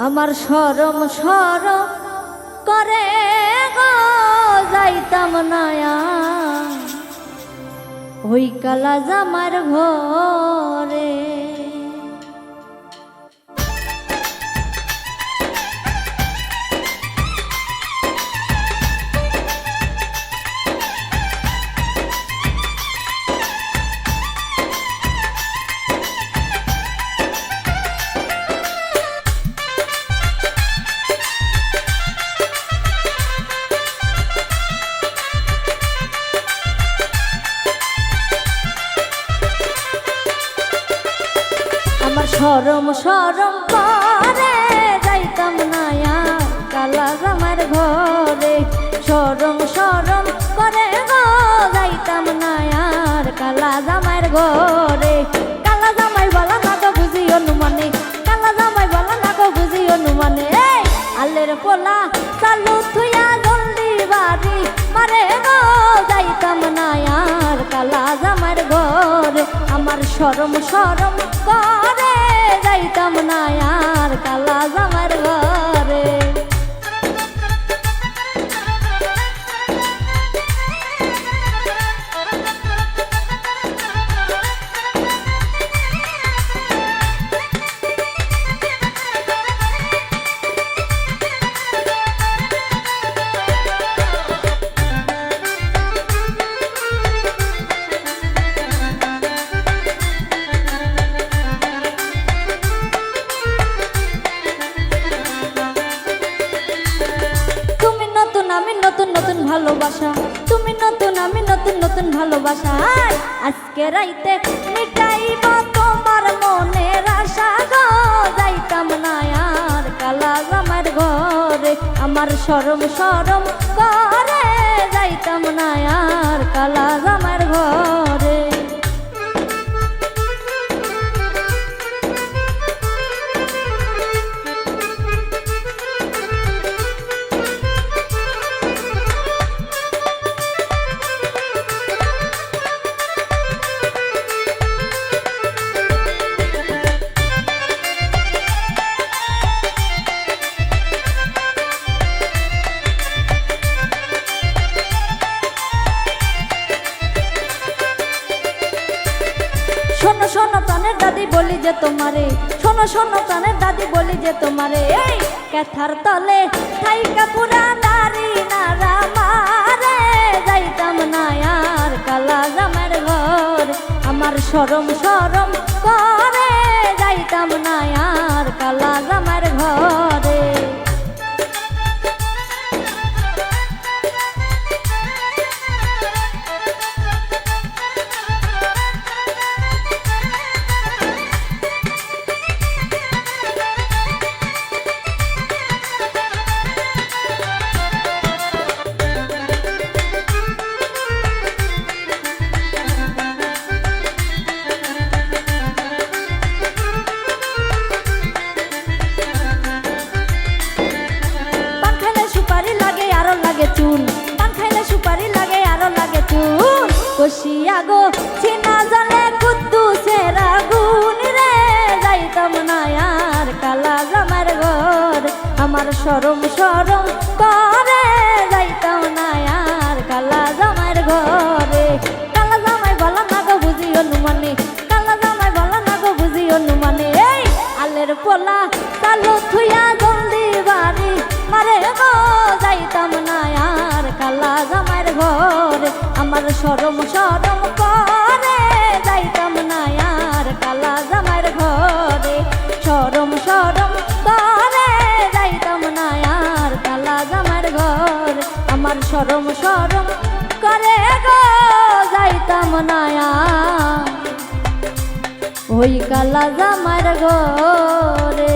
আমার শরম শরম করে গো যাইতাম নায়া ওই কালা জামার ঘরে। শরম শরম করে যাইতাম নায়া কালা জামার ঘরে। শরম শরম করে গো যাইতাম নায়ার কালা জামার ঘরে। কালা জামাই বলা না গো বুঝি অনুমানে, কালা জামাই বলা না গো বুঝি অনুমানে। আলের পোলা চালু থুয়া জলদি বাড়ি মারে গো যাইতাম নায়ার কালা জামার ঘরে। আমার শরম শরম করে যাইতাম নায়ার কালা জামার ঘরে। নতুন নতুন ভালোবাসা, তুমি নতুন আমি নতুন নতুন ভালোবাসা। আজকে রাইতে মিটাইব তোমার মনের আশা গো যাইতাম নায়ার কালা জামার ঘরে। আমার শরম শরম করে যাইতাম নায়ার কালা জামার ঘরে। শোনো শোনো প্রাণের দাদি বলি যে তোমারে, শোনো শোনো প্রাণের দাদি বলি যে তোমারে। এই কেথার তলে থাইকা পুরা নারী নারা মারে যাইতাম নায়ার কালা জামার ঘর। আমার শরম শরম করে যাইতাম নায়ার কালা জামার ঘরে। চুন পান খাইলে সুপারি লাগে আরো লাগে চুন। কষিয়া গো চিনা জলে কুদ্দুসের আগুন রে যাইতাম নায়ার কালা জামার ঘর। আমার শরম শরম করে যাইতাম নায়ার কালা জামার ঘরে। কালা জামাই বলা না গো বুঝি অনুমানে, কালা জামাই বলা না গো বুঝি অনুমানে। এই আলের পোলা চালু থুয়া জলদি বাড়ি মারে গো যাইতাম নায়ার কালা জামার ঘরে। আমার শরম শরম করে যাইতাম নায়ার কালা জামার ঘরে। শরম শরম করে যাইতাম নায়ার কালা জামার ঘরে। আমার শরম শরম করে গো যাইতাম নায়ার ওই কালা জামার ঘরে।